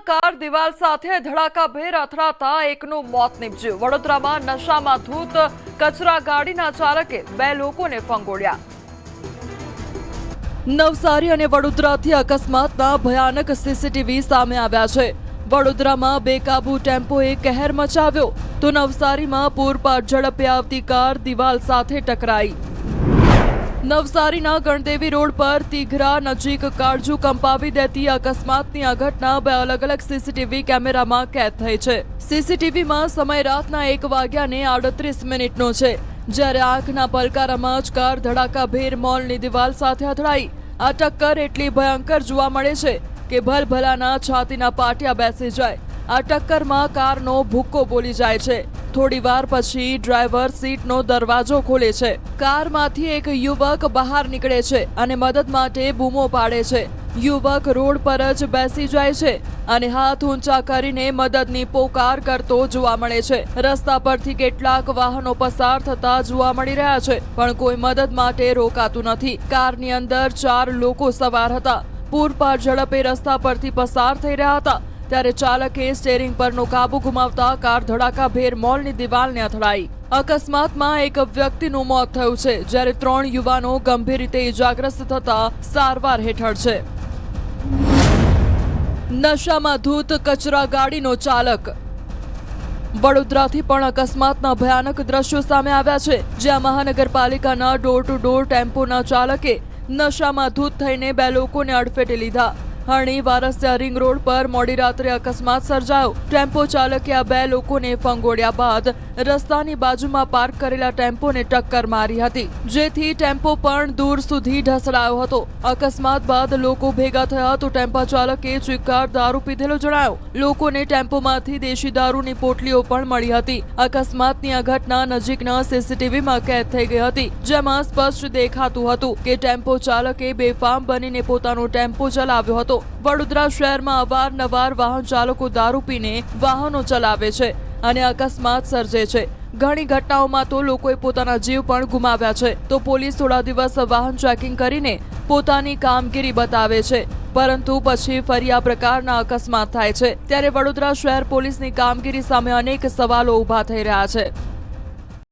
Car દિવાલ સાથે ધડાકાભેર અથડાતા એકનું મોત નીપજ્યું। વડોદરામાં નશામાં ધૂત કચરા ગાડીના ચાલકે 2 લોકોને ફંગોળ્યા। નવસારી અને વડોદરાથી અકસ્માતના ભયાનક સીસીટીવી સામે આવ્યા છે। વડોદરામાં બેકાબુ ટેમ્પોએ કહેર મચાવ્યો તો નવસારીમાં પૂરપાટ ઝડપે આવતી કાર દિવાલ સાથે ટકરાઈ। નવસારીના ગણદેવી રોડ પર તીઘરા નજીક કાળજુ કંપાવી દેતી અકસ્માતની આ ઘટના 2 અલગ-અલગ સીસીટીવી કેમેરામાં કેદ થઈ છે। સીસીટીવીમાં સમય રાતના 1:38 છે, જ્યારે આંખના પલકારામાં જ કાર ધડાકાભેર મોલની દિવાલ સાથે અથડાઈ। આ ટક્કર એટલી ભયંકર જોવા મળે છે કે ભલભલાના છાતીના પાટિયા બેસી જાય। આ ટક્કરમાં કારનો ભૂક્કો બોલી જાય છે। થોડીવાર પછી ડ્રાઈવર સીટનો દરવાજો ખોલે છે। કારમાંથી એક યુવક બહાર નીકળે છે અને મદદ માટે બૂમો પાડે છે। યુવક રોડ પર જ બેસી જાય છે અને હાથ ઊંચા કરીને મદદની પોકાર કરતો જોવા મળે છે। રસ્તા પરથી કેટલાક વાહનો પસાર થતા જોવા મળી રહ્યા છે, પણ કોઈ મદદ માટે રોકાતું નથી। કારની અંદર 4 લોકો સવાર હતા। પૂરપાટ ઝડપે રસ્તા પરથી પસાર થઈ રહ્યા હતા ત્યારે ચાલકે સ્ટીયરિંગ પરનો કાબુ ગુમાવતા કાર ધડાકાભેર મોલની દિવાલને અથડાઈ। અકસ્માતમાં એક વ્યક્તિનું મોત થયું છે, જ્યારે 3 યુવાનો ગંભીર રીતે ઇજાગ્રસ્ત થતા સારવાર હેઠળ છે। નશામાં ધૂત કચરા ગાડીનો ચાલક। વડોદરાથી પણ અકસ્માતના ભયાનક દ્રશ્યો સામે આવ્યા છે, જ્યાં મહાનગરપાલિકાના ડોર ટુ ડોર ટેમ્પોના ચાલકે નશામાં ધૂત થઈને 2 લોકોને અડફેટે લીધા। હરણી વારસિયા રિંગ રોડ પર મોડી રાત્રે અકસ્માત સર્જાયો। ટેમ્પો ચાલકે આ 2 લોકોને ફંગોળ્યા બાદ રસ્તાની બાજુમાં પાર્ક કરેલા ટેમ્પોને ટક્કર મારી હતી, જેથી ટેમ્પો પણ દૂર સુધી ઢસડાયો હતો। અકસ્માત બાદ લોકો ભેગા થયા તો ટેમ્પો ચાલકે ચિક્કાર દારૂ પીધેલો જણાયો। લોકોને ટેમ્પોમાંથી દેશી દારૂની પોટલીઓ પણ મળી હતી। અકસ્માતની આ ઘટના નજીકના સીસીટીવીમાં કેદ થઈ ગઈ હતી, જેમાં સ્પષ્ટ દેખાતું હતું કે ટેમ્પો ચાલકે બેફામ બનીને પોતાનો ટેમ્પો ચલાવ્યો હતો। વડોદરા શહેરમાં અવારનવાર વાહન ચાલકો દારૂ પીને વાહનો ચલાવે છે અને અકસ્માત સર્જે છે। ઘણી ઘટનાઓમાં તો લોકોએ પોતાના જીવ પણ ગુમાવ્યા છે। તો પોલીસ થોડા દિવસ વાહન ચેકિંગ કરીને પોતાની કામગીરી બતાવે છે, પરંતુ પછી ફરી આ પ્રકારના અકસ્માત થાય છે। ત્યારે વડોદરા શહેર પોલીસની કામગીરી સામે અનેક સવાલો ઊભા થઈ રહ્યા છે।